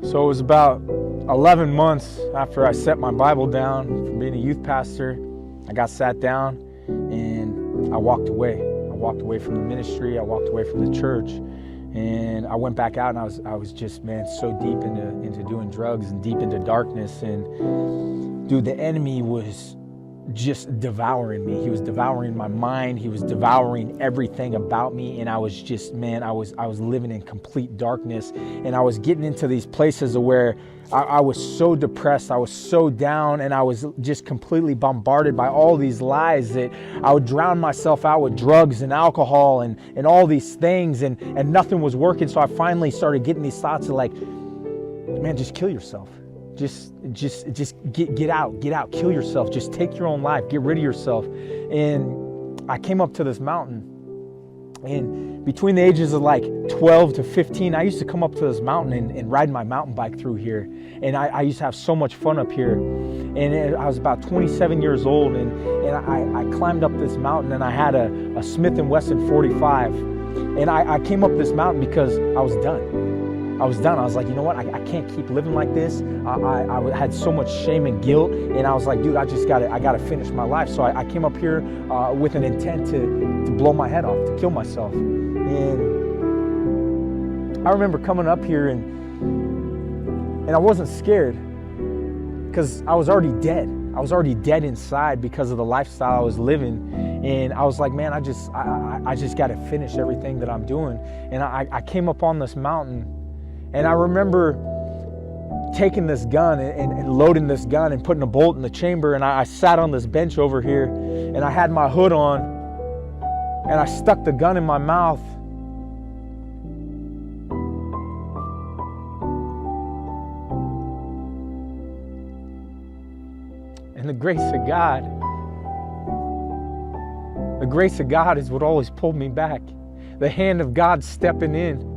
So it was about 11 months after I set my Bible down from being a youth pastor. I got sat down and I walked away. I walked away from the ministry. I walked away from the church. And I went back out and I was just, man, so deep into doing drugs and deep into darkness. And dude, the enemy was just devouring me. He was devouring my mind. He was devouring everything about me. And I was just, man, I was living in complete darkness. And I was getting into these places where I was so depressed. I was so down, and I was just completely bombarded by all these lies that I would drown myself out with drugs and alcohol and all these things, and nothing was working. So I finally started getting these thoughts of like, man, just kill yourself. Just get out, kill yourself. Just take your own life, get rid of yourself. And I came up to this mountain, and between the ages of like 12 to 15, I used to come up to this mountain and ride my mountain bike through here. And I used to have so much fun up here. And I was about 27 years old, and I climbed up this mountain, and I had a Smith & Wesson 45. And I came up this mountain because I was done. I was like, you know what? I can't keep living like this. I had so much shame and guilt, and I was like, dude, I gotta finish my life. So I came up here with an intent to blow my head off, to kill myself. And I remember coming up here and I wasn't scared because I was already dead. I was already dead inside because of the lifestyle I was living. And I was like, man, I just gotta finish everything that I'm doing. And I came up on this mountain. And I remember taking this gun and loading this gun and putting a bolt in the chamber, and I sat on this bench over here, and I had my hood on, and I stuck the gun in my mouth. And the grace of God is what always pulled me back. The hand of God stepping in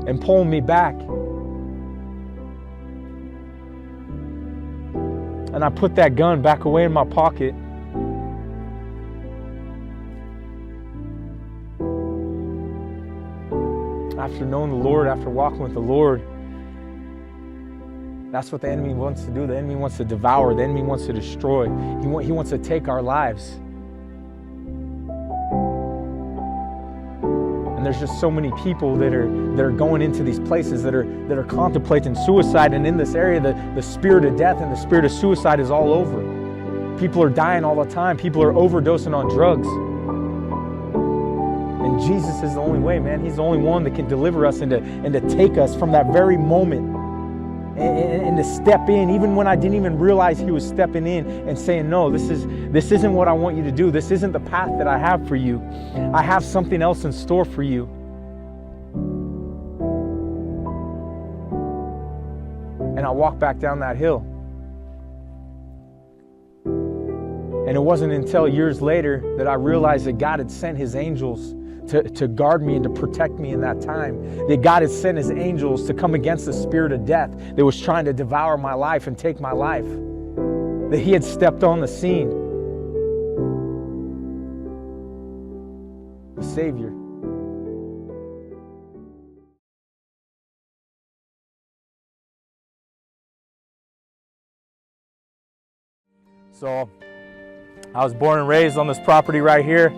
and pulling me back. And I put that gun back away in my pocket. After knowing the Lord, after walking with the Lord, that's what the enemy wants to do. The enemy wants to devour. The enemy wants to destroy. He wants to take our lives. And there's just so many people that are going into these places that are contemplating suicide. And in this area, the spirit of death and the spirit of suicide is all over. People are dying all the time. People are overdosing on drugs. And Jesus is the only way, man. He's the only one that can deliver us and to take us from that very moment and to step in, even when I didn't even realize he was stepping in and saying, no, this isn't what I want you to do. This isn't the path that I have for you. I have something else in store for you. And I walked back down that hill. And it wasn't until years later that I realized that God had sent his angels to guard me and to protect me in that time. That God had sent his angels to come against the spirit of death that was trying to devour my life and take my life. That he had stepped on the scene. The Savior. So, I was born and raised on this property right here.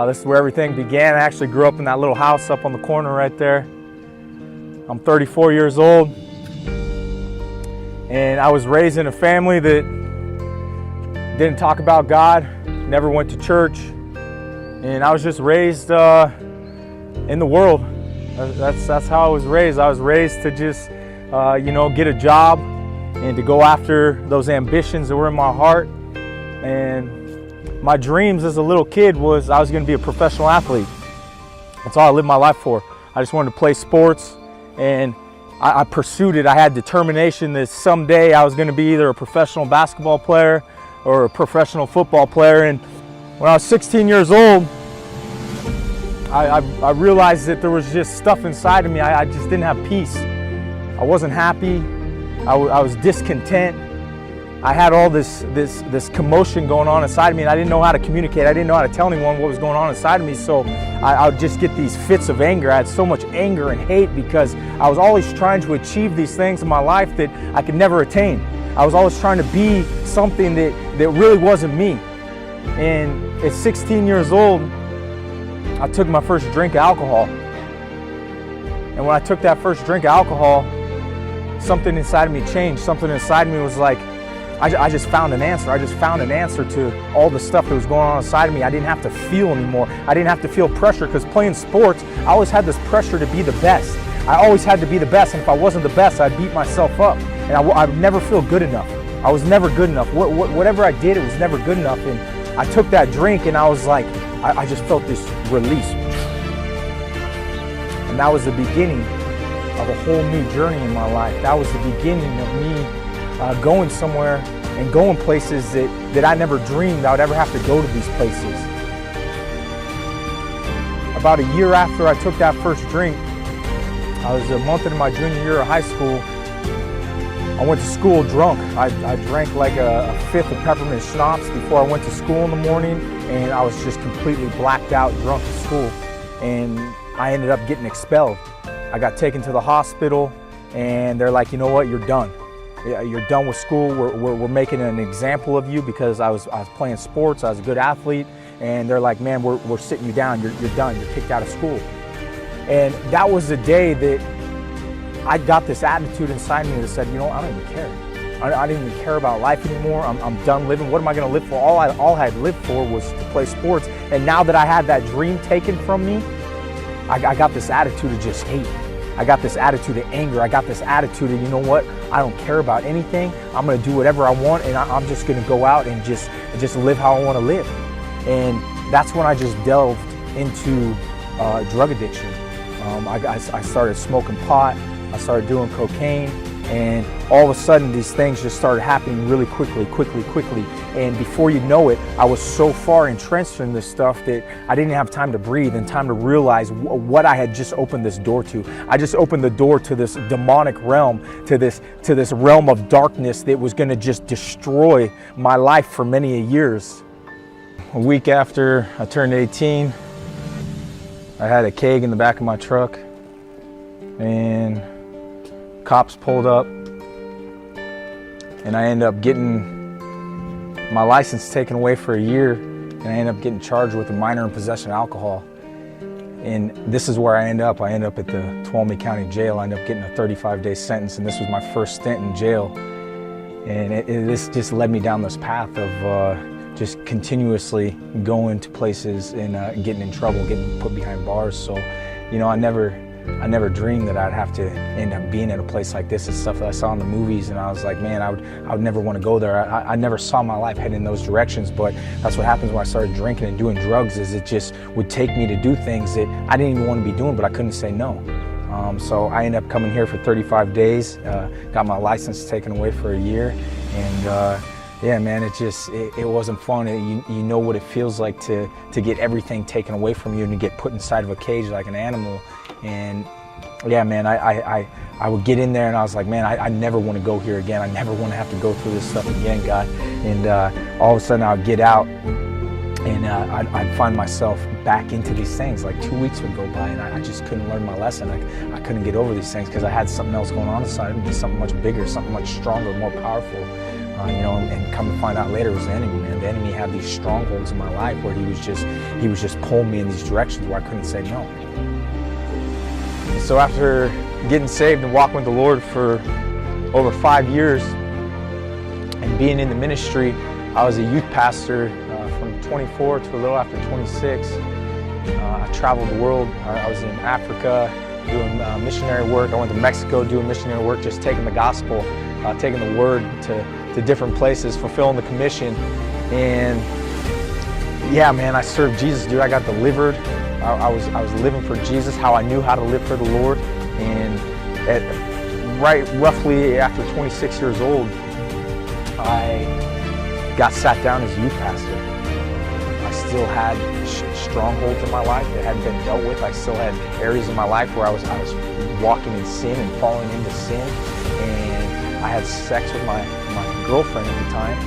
This is where everything began. I actually grew up in that little house up on the corner right there. I'm 34 years old. And I was raised in a family that didn't talk about God, never went to church. And I was just raised in the world. That's how I was raised. I was raised to just, get a job and to go after those ambitions that were in my heart. And my dreams as a little kid was I was going to be a professional athlete. That's all I lived my life for. I just wanted to play sports, and I pursued it. I had determination that someday I was going to be either a professional basketball player or a professional football player. And when I was 16 years old, I realized that there was just stuff inside of me. I just didn't have peace. I wasn't happy. I was discontent. I had all this commotion going on inside of me, and I didn't know how to communicate. I didn't know how to tell anyone what was going on inside of me, so I would just get these fits of anger. I had so much anger and hate because I was always trying to achieve these things in my life that I could never attain. I was always trying to be something that really wasn't me. And at 16 years old, I took my first drink of alcohol. And when I took that first drink of alcohol, something inside of me changed. Something inside of me was like, I just found an answer. I just found an answer to all the stuff that was going on inside of me. I didn't have to feel anymore. I didn't have to feel pressure, because playing sports, I always had this pressure to be the best. I always had to be the best, and if I wasn't the best, I'd beat myself up. And I would never feel good enough. I was never good enough. Whatever I did, it was never good enough. And I took that drink, and I was like, I just felt this release. And that was the beginning of a whole new journey in my life. That was the beginning of me going somewhere and going places that I never dreamed I would ever have to go to these places. About a year after I took that first drink, I was a month into my junior year of high school. I went to school drunk. I drank like a fifth of peppermint schnapps before I went to school in the morning, and I was just completely blacked out drunk at school. And I ended up getting expelled. I got taken to the hospital, and they're like, you know what, you're done. You're done with school. We're making an example of you, because I was playing sports. I was a good athlete, and they're like, man, we're sitting you down. You're done. You're kicked out of school. And that was the day that I got this attitude inside me that said, you know, I don't even care. I didn't even care about life anymore. I'm done living. What am I going to live for? All I had lived for was to play sports. And now that I had that dream taken from me, I got this attitude of just hate. I got this attitude of anger. I got this attitude of, you know what? I don't care about anything. I'm going to do whatever I want, and I'm just going to go out and just live how I want to live. And that's when I just delved into drug addiction. I started smoking pot. I started doing cocaine, and all of a sudden these things just started happening really quickly. And before you know it, I was so far entrenched in this stuff that I didn't have time to breathe and time to realize what I had just opened this door to. I just opened the door to this demonic realm, to this realm of darkness that was going to just destroy my life for many years. A week after I turned 18, I had a keg in the back of my truck, and cops pulled up, and I ended up getting my license taken away for a year, and I ended up getting charged with a minor in possession of alcohol. And this is where I end up. I end up at the Tuolumne County Jail. I end up getting a 35-day sentence, and this was my first stint in jail. And this just led me down this path of just continuously going to places and getting in trouble, getting put behind bars. So, you know, I never dreamed that I'd have to end up being at a place like this. It's stuff that I saw in the movies, and I was like, man, I would never want to go there. I never saw my life heading in those directions, but that's what happens when I started drinking and doing drugs, is it just would take me to do things that I didn't even want to be doing, but I couldn't say no. So I ended up coming here for 35 days, got my license taken away for a year, and yeah, man, it wasn't fun. You know what it feels like to get everything taken away from you and to get put inside of a cage like an animal. And yeah, man, I would get in there and I was like, man, I never want to go here again. I never want to have to go through this stuff again, God. And all of a sudden I would get out, and I'd find myself back into these things. Like 2 weeks would go by, and I just couldn't learn my lesson. I couldn't get over these things because I had something else going on inside of me, something much bigger, something much stronger, more powerful. You know, and come to find out later, it was the enemy, man. The enemy had these strongholds in my life where he was just pulling me in these directions where I couldn't say no. And so after getting saved and walking with the Lord for over 5 years and being in the ministry, I was a youth pastor from 24 to a little after 26. I traveled the world. I was in Africa doing missionary work. I went to Mexico doing missionary work, just taking the gospel, taking the word to different places, fulfilling the commission. And yeah, man, I served Jesus, dude. I got delivered. I was living for Jesus, how I knew how to live for the Lord. And roughly after 26 years old, I got sat down as youth pastor. I still had strongholds in my life that hadn't been dealt with. I still had areas in my life where I was walking in sin and falling into sin. And I had sex with my girlfriend at the time.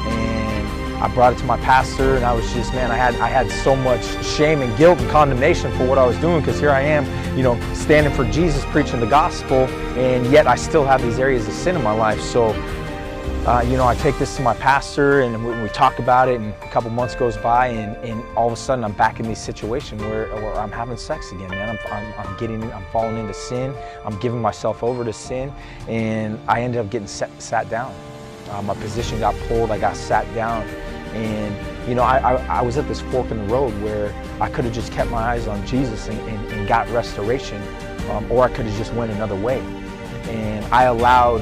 And I brought it to my pastor, and I was just, man, I had so much shame and guilt and condemnation for what I was doing, because here I am, standing for Jesus, preaching the gospel, and yet I still have these areas of sin in my life. So, I take this to my pastor, and we talk about it, and a couple months goes by, and all of a sudden I'm back in this situation where I'm having sex again, man. I'm falling into sin. I'm giving myself over to sin, and I ended up getting sat down. My position got pulled. I got sat down, and I was at this fork in the road where I could have just kept my eyes on Jesus and got restoration, or I could have just went another way. And I allowed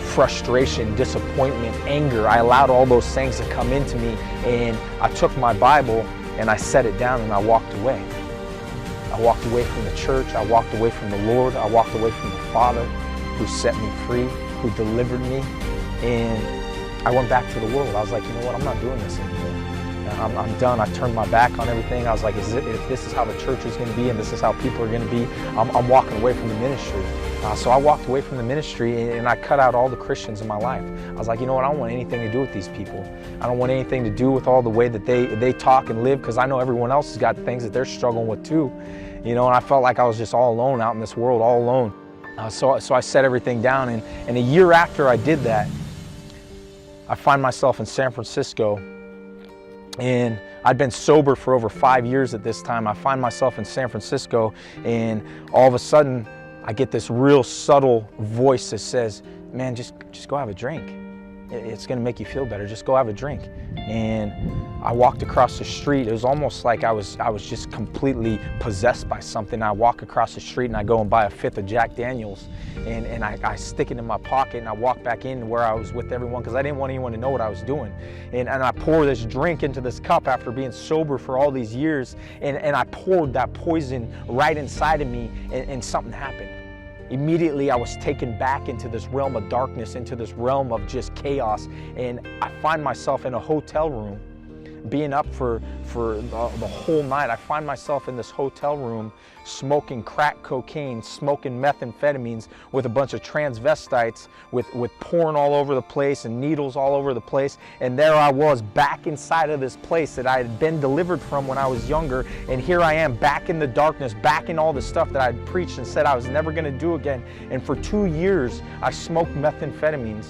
frustration, disappointment, anger. I allowed all those things to come into me, and I took my Bible and I set it down and I walked away. I walked away from the church. I walked away from the Lord. I walked away from the Father who set me free, who delivered me, and I went back to the world. I was like, you know what, I'm not doing this anymore. I'm done. I turned my back on everything. I was like, if this is how the church is going to be and this is how people are going to be, I'm walking away from the ministry. So I walked away from the ministry, and I cut out all the Christians in my life. I was like, you know what, I don't want anything to do with these people. I don't want anything to do with all the way that they talk and live, because I know everyone else has got things that they're struggling with too. And I felt like I was just all alone out in this world, all alone. So I set everything down, and a year after I did that, I find myself in San Francisco, and I'd been sober for over 5 years at this time. I find myself in San Francisco, and all of a sudden, I get this real subtle voice that says, man, just go have a drink. It's gonna make you feel better. Just go have a drink. And I walked across the street. It was almost like I was just completely possessed by something. I walk across the street and I go and buy a fifth of Jack Daniels, and I stick it in my pocket, and I walk back in where I was with everyone, because I didn't want anyone to know what I was doing. And I pour this drink into this cup after being sober for all these years, and I poured that poison right inside of me, and something happened. Immediately, I was taken back into this realm of darkness, into this realm of just chaos, and I find myself in a hotel room, being up for the whole night. I find myself in this hotel room smoking crack cocaine, smoking methamphetamines with a bunch of transvestites, with porn all over the place and needles all over the place. And there I was, back inside of this place that I had been delivered from when I was younger, and here I am back in the darkness, back in all the stuff that I had preached and said I was never going to do again. And for 2 years I smoked methamphetamines.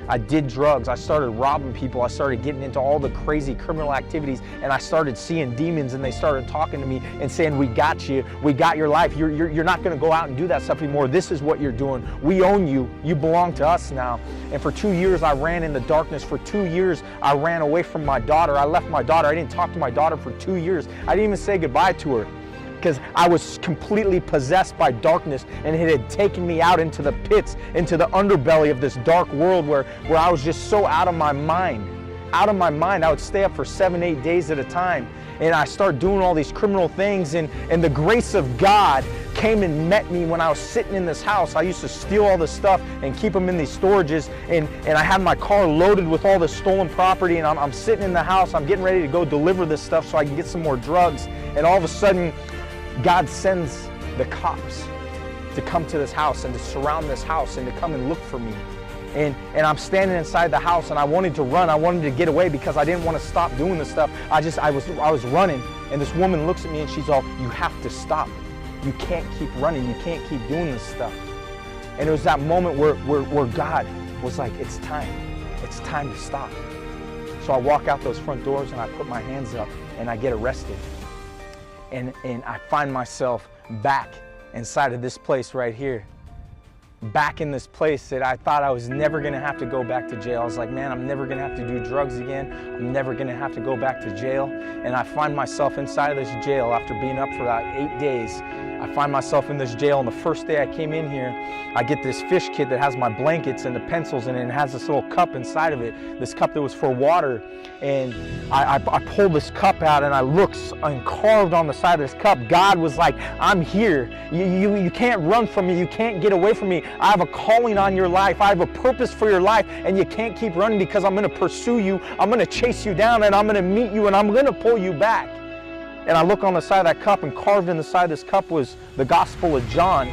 I did drugs. I started robbing people. I started getting into all the crazy criminal activities, and I started seeing demons, and they started talking to me and saying, we got you. We got your life. You're not going to go out and do that stuff anymore. This is what you're doing. We own you. You belong to us now. And for 2 years, I ran in the darkness. For 2 years, I ran away from my daughter. I left my daughter. I didn't talk to my daughter for 2 years. I didn't even say goodbye to her, because I was completely possessed by darkness, and it had taken me out into the pits, into the underbelly of this dark world where I was just so out of my mind. Out of my mind. I would stay up for 7-8 days at a time, and I started doing all these criminal things, and the grace of God came and met me when I was sitting in this house. I used to steal all this stuff and keep them in these storages, and I had my car loaded with all this stolen property, and I'm sitting in the house. I'm getting ready to go deliver this stuff so I can get some more drugs, and all of a sudden, God sends the cops to come to this house and to surround this house and to come and look for me. And I'm standing inside the house, and I wanted to run. I wanted to get away because I didn't want to stop doing this stuff. I was running, and this woman looks at me and she's all, you have to stop. You can't keep running. You can't keep doing this stuff. And it was that moment where God was like, it's time. It's time to stop. So I walk out those front doors, and I put my hands up, and I get arrested. And I find myself back inside of this place right here. Back in this place that I thought I was never going to have to go back to jail. I was like, man, I'm never going to have to do drugs again. I'm never going to have to go back to jail. And I find myself inside of this jail after being up for about 8 days. I find myself in this jail, and the first day I came in here, I get this fish kit that has my blankets and the pencils in it, and it has this little cup inside of it, this cup that was for water. And I pull this cup out, and I look, and carved on the side of this cup, God was like, I'm here. You can't run from me. You can't get away from me. I have a calling on your life. I have a purpose for your life, and you can't keep running, because I'm going to pursue you. I'm going to chase you down, and I'm going to meet you, and I'm going to pull you back. And I look on the side of that cup, and carved in the side of this cup was the Gospel of John,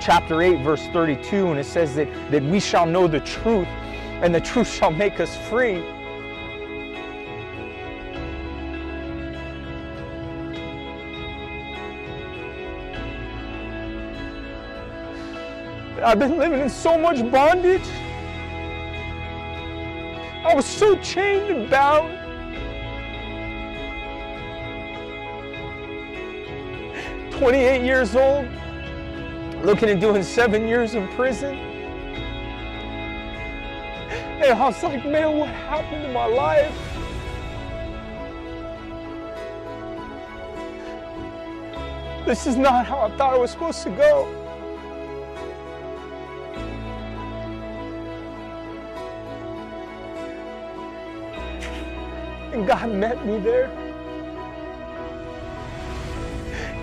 chapter 8, verse 32, and it says that we shall know the truth, and the truth shall make us free. I've been living in so much bondage. I was so chained and bound. I'm 28 years old, looking at doing 7 years in prison. And I was like, man, what happened to my life? This is not how I thought it was supposed to go. And God met me there.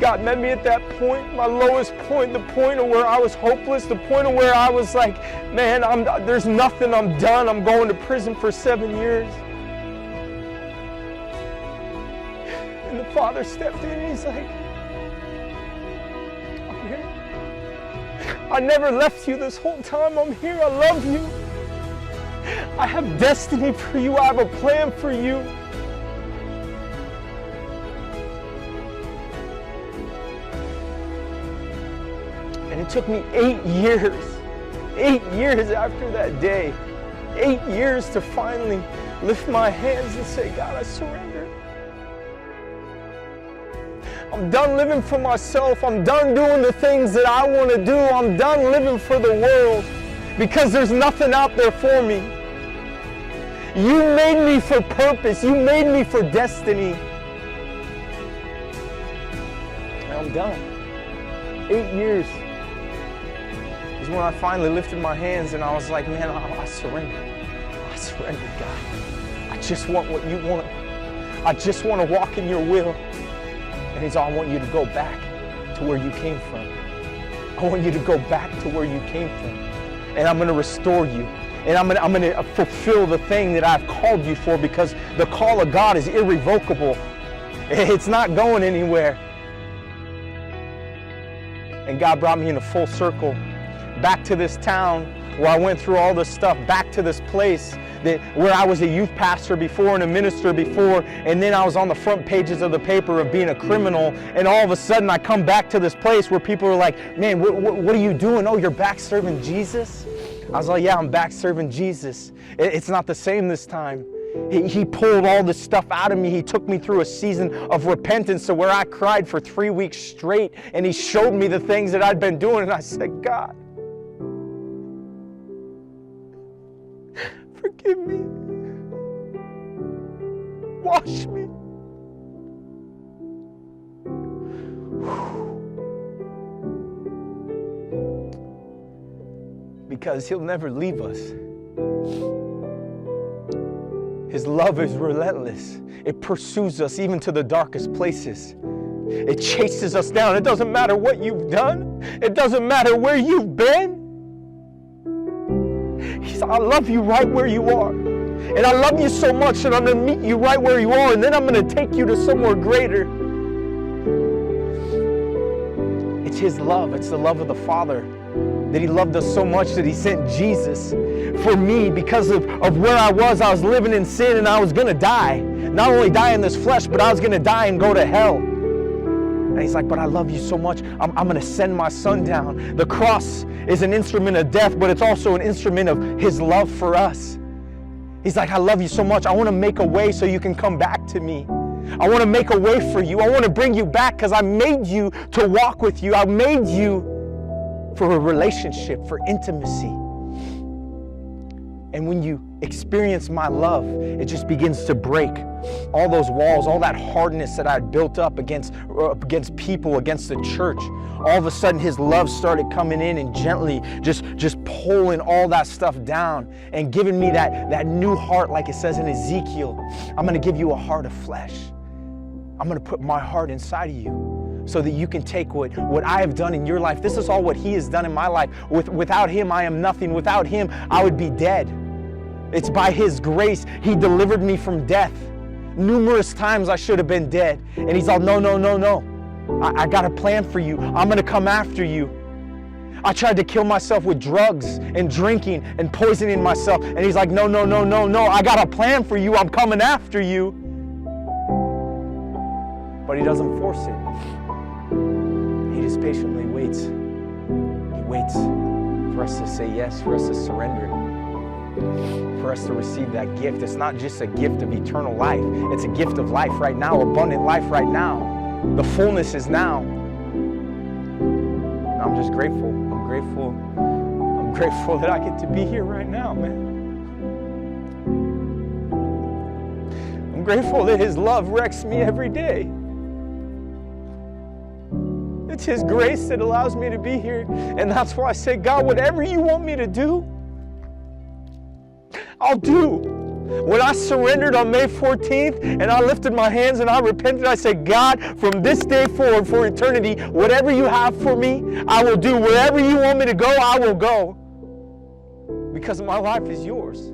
God met me at that point, my lowest point, the point of where I was hopeless, the point of where I was like, man, there's nothing, I'm done, I'm going to prison for 7 years. And the Father stepped in and He's like, I'm here. I never left you this whole time, I'm here, I love you. I have destiny for you, I have a plan for you. And it took me 8 years after that day, 8 years to finally lift my hands and say, God, I surrender. I'm done living for myself. I'm done doing the things that I want to do. I'm done living for the world because there's nothing out there for me. You made me for purpose. You made me for destiny. And I'm done. 8 years is when I finally lifted my hands and I was like, man, I surrender. I surrender, God. I just want what you want. I just want to walk in your will. And He's all, I want you to go back to where you came from. I want you to go back to where you came from. And I'm going to restore you. And I'm going to fulfill the thing that I've called you for, because the call of God is irrevocable. It's not going anywhere. And God brought me in a full circle, back to this town where I went through all this stuff, back to this place where I was a youth pastor before and a minister before, and then I was on the front pages of the paper of being a criminal, and all of a sudden I come back to this place where people are like, man, what are you doing? Oh, you're back serving Jesus? I was like, yeah, I'm back serving Jesus. It's not the same this time. He pulled all this stuff out of me. He took me through a season of repentance to where I cried for 3 weeks straight, and He showed me the things that I'd been doing, and I said, God, forgive me. Wash me. Because He'll never leave us. His love is relentless. It pursues us even to the darkest places. It chases us down. It doesn't matter what you've done. It doesn't matter where you've been. He said, I love you right where you are. And I love you so much that I'm going to meet you right where you are, and then I'm going to take you to somewhere greater. It's His love. It's the love of the Father. That He loved us so much that He sent Jesus for me because of where I was. I was living in sin and I was going to die. Not only die in this flesh, but I was going to die and go to hell. And He's like, but I love you so much, I'm going to send my Son down. The cross is an instrument of death, but it's also an instrument of His love for us. He's like, I love you so much. I want to make a way so you can come back to me. I want to make a way for you. I want to bring you back because I made you to walk with you. I made you for a relationship, for intimacy. And when you experience my love, it just begins to break all those walls, all that hardness that I had built up against people, against the church. All of a sudden, His love started coming in and gently just pulling all that stuff down and giving me that new heart, like it says in Ezekiel. I'm going to give you a heart of flesh. I'm going to put my heart inside of you, so that you can take what I have done in your life. This is all what He has done in my life. Without Him, I am nothing. Without Him, I would be dead. It's by His grace He delivered me from death. Numerous times I should have been dead. And He's all, no. I got a plan for you. I'm going to come after you. I tried to kill myself with drugs and drinking and poisoning myself. And he's like, no, no, no, no, no. I got a plan for you. I'm coming after you. But he doesn't force it. He just patiently waits. He waits for us to say yes, for us to surrender, for us to receive that gift. It's not just a gift of eternal life. It's a gift of life right now, abundant life right now. The fullness is now. And I'm just grateful. I'm grateful that I get to be here right now, man. I'm grateful that his love wrecks me every day. It's his grace that allows me to be here. And that's why I say, God, whatever you want me to do, I'll do. When I surrendered on May 14th and I lifted my hands and I repented, I said, God, from this day forward for eternity, whatever you have for me, I will do. Wherever you want me to go, I will go. Because my life is yours.